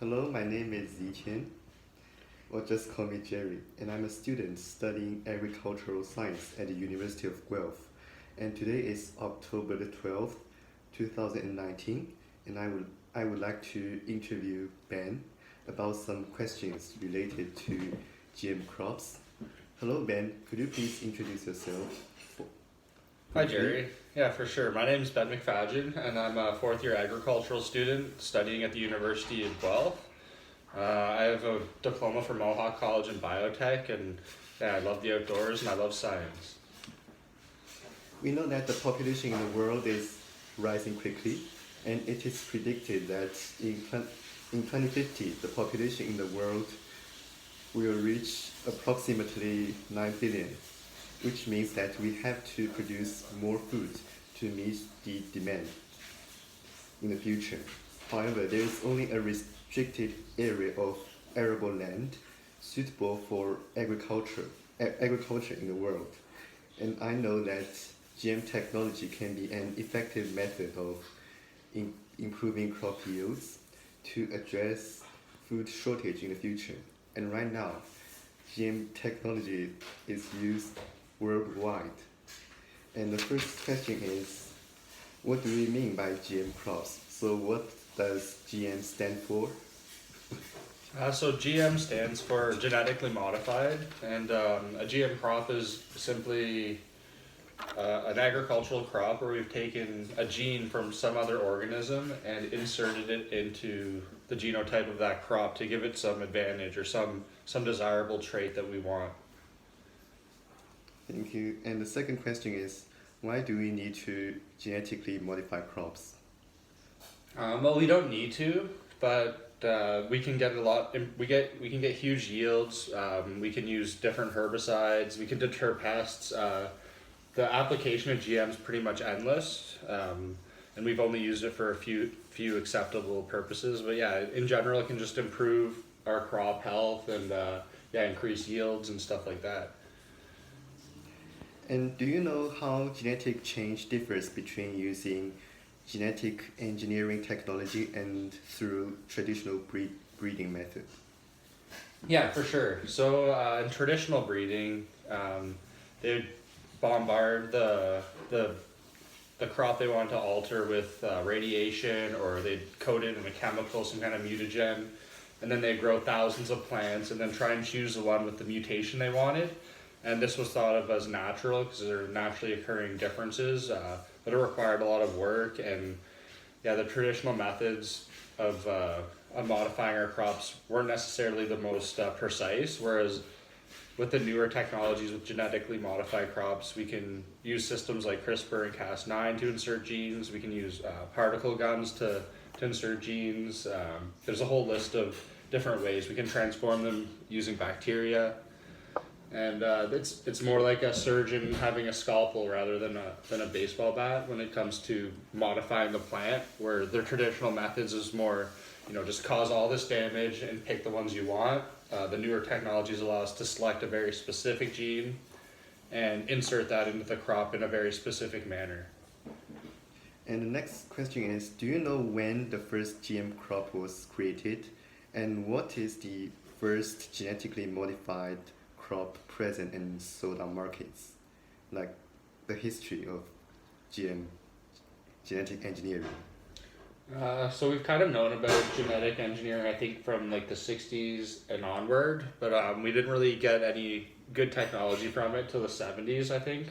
Hello, my name is Ziqian, or just call me Jerry, and I'm a student studying agricultural science at the University of Guelph. And today is October the 12th, 2019, and I would like to interview Ben about some questions related to GM crops. Hello, Ben. Could you please introduce yourself? Hi, Jerry. Yeah, for sure. My name is Ben McFadgen, and I'm a fourth year agricultural student studying at the University of Guelph. I have a diploma from Mohawk College in biotech, and yeah, I love the outdoors and I love science. We know that the population in the world is rising quickly, and it is predicted that in 2050 the population in the world will reach approximately 9 billion, which means that we have to produce more food to meet the demand in the future. However, there is only a restricted area of arable land suitable for agriculture in the world. And I know that GM technology can be an effective method of improving crop yields to address food shortage in the future. And right now, GM technology is used worldwide. And the first question is, what do we mean by GM crops? So what does GM stand for? So GM stands for genetically modified, and a GM crop is simply an agricultural crop where we've taken a gene from some other organism and inserted it into the genotype of that crop to give it some advantage or some desirable trait that we want. Thank you. And the second question is, why do we need to genetically modify crops? Well, we don't need to, but we can get a lot. We can get huge yields. We can use different herbicides. We can deter pests. The application of GM is pretty much endless, and we've only used it for a few acceptable purposes. But yeah, in general, it can just improve our crop health and increase yields and stuff like that. And do you know how genetic change differs between using genetic engineering technology and through traditional breeding method? Yeah, for sure. So in traditional breeding, they bombard the crop they want to alter with radiation, or they coat it in a chemical, some kind of mutagen, and then they grow thousands of plants and then try and choose the one with the mutation they wanted. And this was thought of as natural because there are naturally occurring differences, but it required a lot of work. And yeah, the traditional methods of modifying our crops weren't necessarily the most precise, whereas with the newer technologies with genetically modified crops, we can use systems like CRISPR and Cas9 to insert genes. We can use particle guns to insert genes. There's a whole list of different ways. We can transform them using bacteria. And it's more like a surgeon having a scalpel rather than a baseball bat when it comes to modifying the plant, where their traditional methods is more, just cause all this damage and pick the ones you want. The newer technologies allow us to select a very specific gene and insert that into the crop in a very specific manner. And the next question is, do you know when the first GM crop was created? And what is the first genetically modified crop present and sold on markets? Like the history of GM, genetic engineering. So we've kind of known about genetic engineering, I think, from like the 60s and onward, but we didn't really get any good technology from it till the 70s, I think.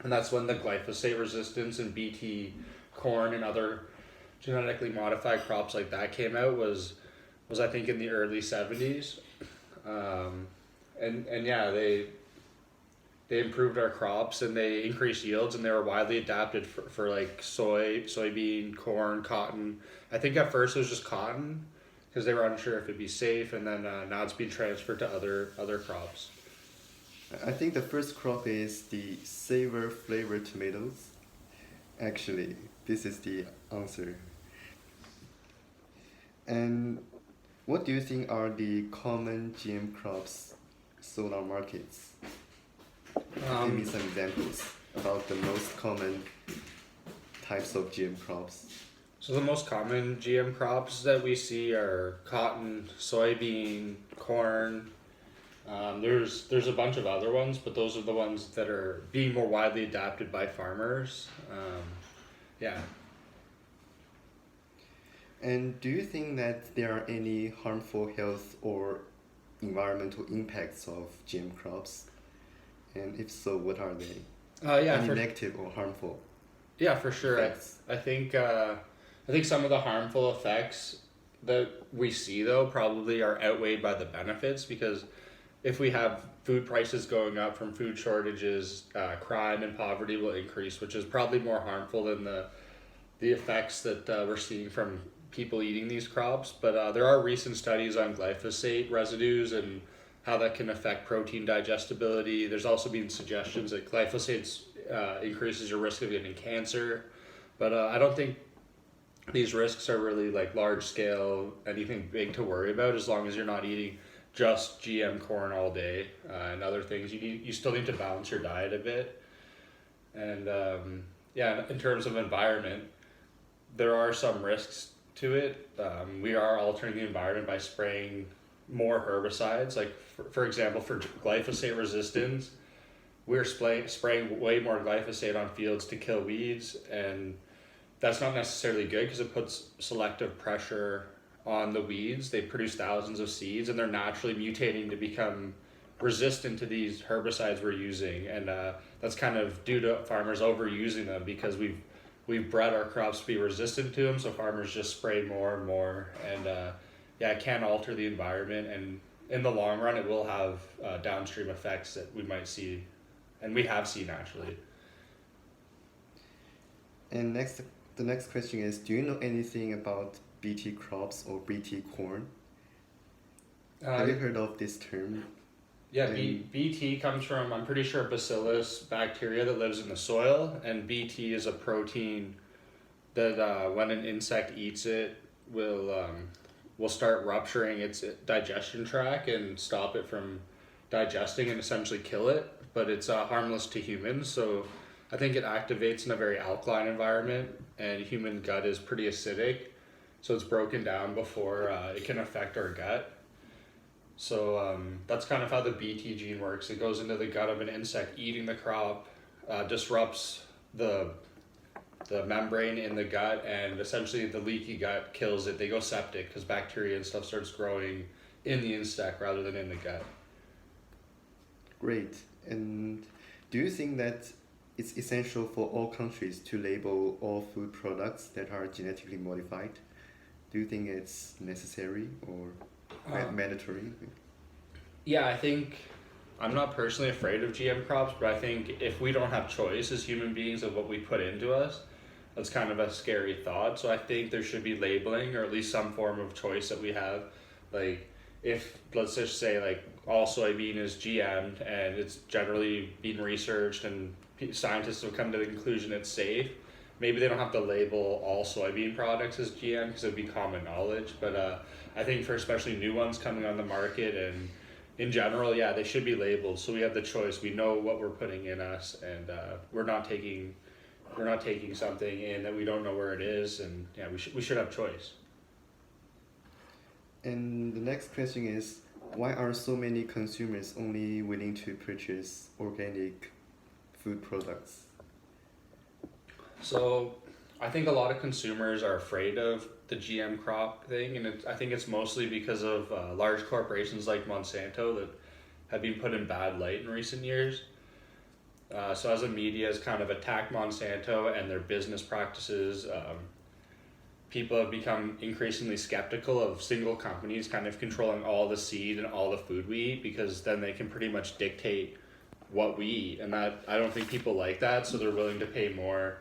And that's when the glyphosate resistance and BT corn and other genetically modified crops like that came out was I think in the early 70s. And yeah, they improved our crops and they increased yields, and they were widely adapted for like soybean, corn, cotton. I think at first it was just cotton because they were unsure if it'd be safe, and then now it's being transferred to other crops. I think the first crop is the savor flavored tomatoes. Actually, this is the answer. And what do you think are the common GM crops sold on markets? Give me some examples about the most common types of GM crops. So the most common GM crops that we see are cotton, soybean, corn. There's a bunch of other ones, but those are the ones that are being more widely adapted by farmers. Yeah. And do you think that there are any harmful health or environmental impacts of GM crops? And if so, what are they? Yeah. Any negative or harmful Yeah, for sure. effects? I think some of the harmful effects that we see though probably are outweighed by the benefits, because if we have food prices going up from food shortages, crime and poverty will increase, which is probably more harmful than the effects that we're seeing from people eating these crops. But there are recent studies on glyphosate residues and how that can affect protein digestibility. There's also been suggestions that glyphosate increases your risk of getting cancer. But I don't think these risks are really like large scale, anything big to worry about, as long as you're not eating just GM corn all day and other things. You still need to balance your diet a bit. And yeah, in terms of environment, there are some risks to it. We are altering the environment by spraying more herbicides. Like for example, for glyphosate resistance, we're spraying way more glyphosate on fields to kill weeds, and that's not necessarily good because it puts selective pressure on the weeds. They produce thousands of seeds, and they're naturally mutating to become resistant to these herbicides we're using, and that's kind of due to farmers overusing them because we've bred our crops to be resistant to them. So farmers just spray more and more, and yeah, it can alter the environment, and in the long run, it will have downstream effects that we might see, and we have seen actually. And the next question is, do you know anything about BT crops or BT corn? Have you heard of this term? Yeah, BT comes from, I'm pretty sure, Bacillus bacteria that lives in the soil, and BT is a protein that when an insect eats it will start rupturing its digestion tract and stop it from digesting and essentially kill it. But it's harmless to humans, so I think it activates in a very alkaline environment, and human gut is pretty acidic, so it's broken down before it can affect our gut. So that's kind of how the BT gene works. It goes into the gut of an insect eating the crop, disrupts the membrane in the gut, and essentially the leaky gut kills it. They go septic because bacteria and stuff starts growing in the insect rather than in the gut. Great. And do you think that it's essential for all countries to label all food products that are genetically modified? Do you think it's necessary or mandatory? Yeah, I think I'm not personally afraid of GM crops, but I think if we don't have choice as human beings of what we put into us, that's kind of a scary thought. So I think there should be labeling, or at least some form of choice that we have. Like if, let's just say, like all soybean is GM'd and it's generally been researched and scientists have come to the conclusion it's safe, maybe they don't have to label all soybean products as GM because it would be common knowledge. But I think for especially new ones coming on the market and in general, yeah, they should be labeled so we have the choice. We know what we're putting in us, and we're not taking something in that we don't know where it is, and yeah, we should have choice. And the next question is, why are so many consumers only willing to purchase organic food products? So I think a lot of consumers are afraid of the GM crop thing, and I think it's mostly because of large corporations like Monsanto that have been put in bad light in recent years. So as a media has kind of attacked Monsanto and their business practices, people have become increasingly skeptical of single companies kind of controlling all the seed and all the food we eat, because then they can pretty much dictate what we eat, and that I don't think people like that, so they're willing to pay more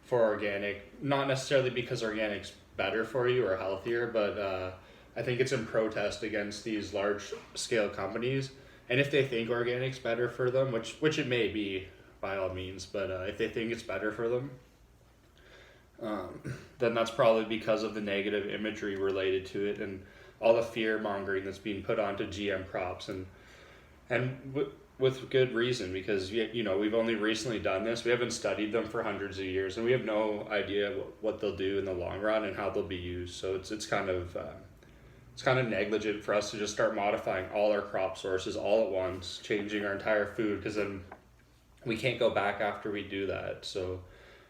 for organic, not necessarily because organic's better for you or healthier, but I think it's in protest against these large scale companies. And if they think organic's better for them, which it may be by all means, but if they think it's better for them, then that's probably because of the negative imagery related to it and all the fear mongering that's being put onto GM crops. And with good reason, because you know, we've only recently done this. We haven't studied them for hundreds of years, and we have no idea what they'll do in the long run and how they'll be used. So it's kind of negligent for us to just start modifying all our crop sources all at once, changing our entire food, because then we can't go back after we do that. So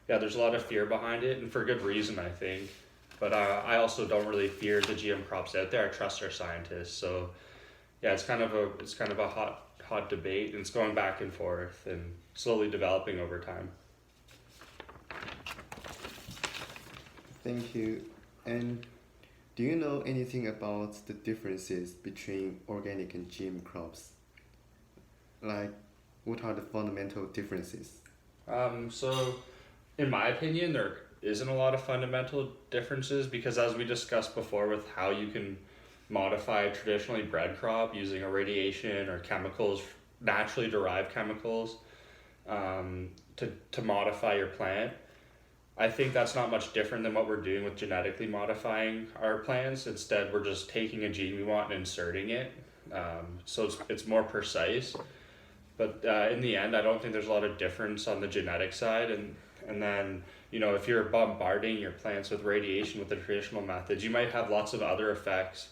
yeah, there's a lot of fear behind it, and for good reason, I think. But I also don't really fear the GM crops out there. I trust our scientists. So yeah, it's kind of a hot debate, and it's going back and forth and slowly developing over time. Thank you. And do you know anything about the differences between organic and GM crops? Like, what are the fundamental differences? So, in my opinion, there isn't a lot of fundamental differences, because as we discussed before with how you can modify a traditionally bred crop using irradiation or chemicals, naturally derived chemicals, to modify your plant. I think that's not much different than what we're doing with genetically modifying our plants. Instead, we're just taking a gene we want and inserting it. So it's more precise. But in the end, I don't think there's a lot of difference on the genetic side. And then, you know, if you're bombarding your plants with radiation with the traditional methods, you might have lots of other effects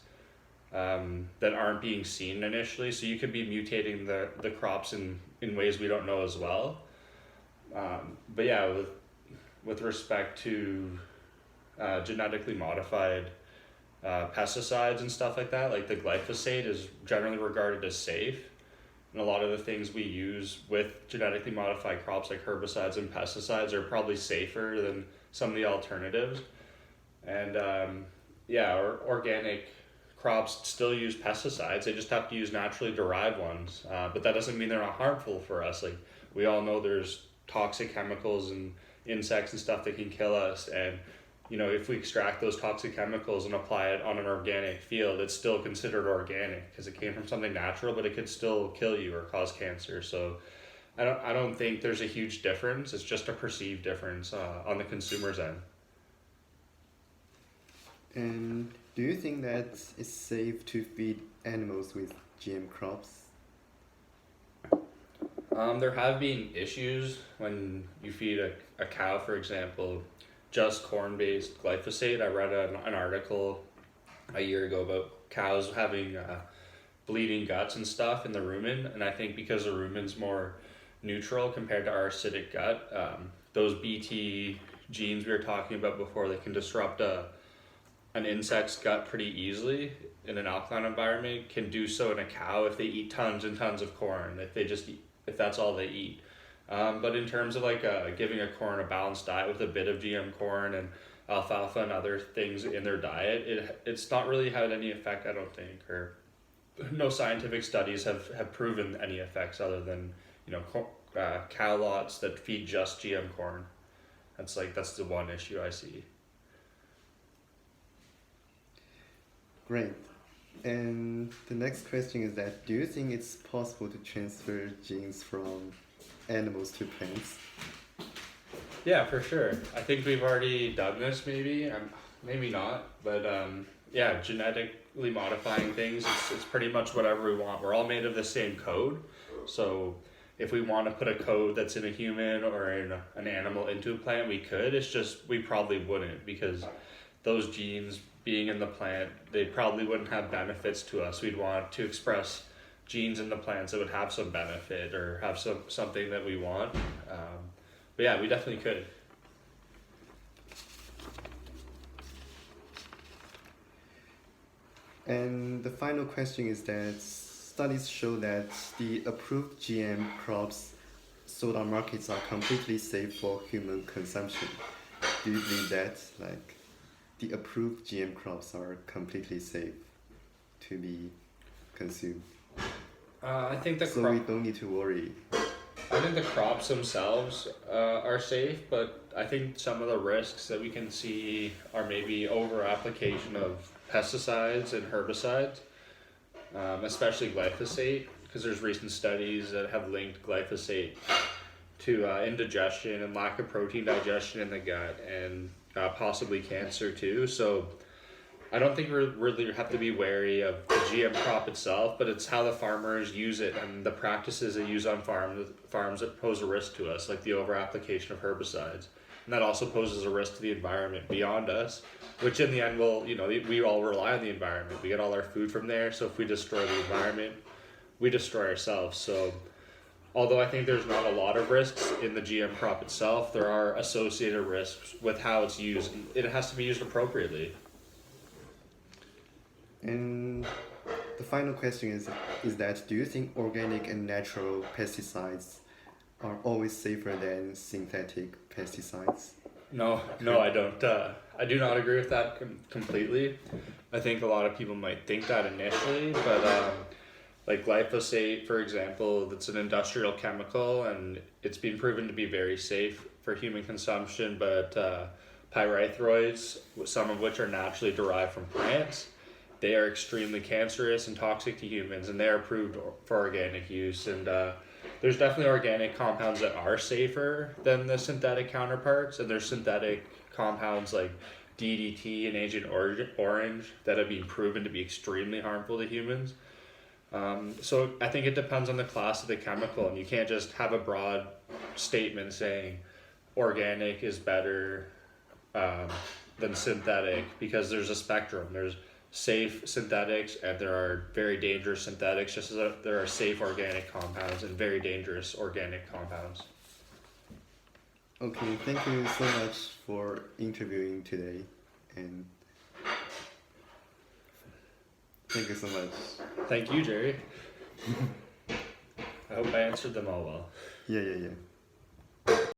that aren't being seen initially. So you could be mutating the crops in ways we don't know as well. But yeah, with respect to genetically modified pesticides and stuff like the glyphosate is generally regarded as safe. And a lot of the things we use with genetically modified crops like herbicides and pesticides are probably safer than some of the alternatives. And organic crops still use pesticides. They just have to use naturally derived ones. But that doesn't mean they're not harmful for us. Like, we all know there's toxic chemicals and insects and stuff that can kill us, and you know, if we extract those toxic chemicals and apply it on an organic field, it's still considered organic because it came from something natural, but it could still kill you or cause cancer. So I don't think there's a huge difference. It's just a perceived difference on the consumer's end. And do you think that it's safe to feed animals with GM crops? There have been issues when you feed a cow, for example, just corn-based glyphosate. I read an article a year ago about cows having bleeding guts and stuff in the rumen, and I think because the rumen's more neutral compared to our acidic gut, those BT genes we were talking about before, they can disrupt an insect's gut pretty easily in an alkaline environment, can do so in a cow if they eat tons and tons of corn, if that's all they eat. But in terms of giving a corn a balanced diet with a bit of GM corn and alfalfa and other things in their diet, it's not really had any effect, I don't think, or no scientific studies have proven any effects other than, you know, cow lots that feed just GM corn. That's the one issue I see. Great. And the next question is that, do you think it's possible to transfer genes from animals to plants? Yeah, for sure. I think we've already done this, maybe not, but genetically modifying things, it's pretty much whatever we want. We're all made of the same code, so if we want to put a code that's in a human or in an animal into a plant, we could. It's just we probably wouldn't, because those genes being in the plant, they probably wouldn't have benefits to us. We'd want to express genes in the plants that would have some benefit or have something that we want. But yeah, we definitely could. And the final question is that studies show that the approved GM crops sold on markets are completely safe for human consumption. Do you believe that, the approved GM crops are completely safe to be consumed? I think we don't need to worry. I think the crops themselves are safe, but I think some of the risks that we can see are maybe over application of pesticides and herbicides, especially glyphosate, because there's recent studies that have linked glyphosate to indigestion and lack of protein digestion in the gut, and possibly cancer too. So I don't think we really have to be wary of the GM crop itself, but it's how the farmers use it and the practices they use on farms that pose a risk to us, like the over application of herbicides. And that also poses a risk to the environment beyond us, which in the end will, we all rely on the environment. We get all our food from there, so if we destroy the environment, we destroy ourselves. So although I think there's not a lot of risks in the GM crop itself, there are associated risks with how it's used. And it has to be used appropriately. And the final question is that, do you think organic and natural pesticides are always safer than synthetic pesticides? No, I don't. I do not agree with that completely. I think a lot of people might think that initially, but like glyphosate, for example, that's an industrial chemical and it's been proven to be very safe for human consumption, but pyrethroids, some of which are naturally derived from plants, they are extremely cancerous and toxic to humans, and they are approved for organic use. And there's definitely organic compounds that are safer than the synthetic counterparts, and there's synthetic compounds like DDT and Agent Orange that have been proven to be extremely harmful to humans. So I think it depends on the class of the chemical, and you can't just have a broad statement saying organic is better than synthetic, because there's a spectrum. There's safe synthetics and there are very dangerous synthetics, just as there are safe organic compounds and very dangerous organic compounds. Okay, thank you so much for interviewing today, and thank you so much. Thank you, Jerry. I hope I answered them all well. Yeah.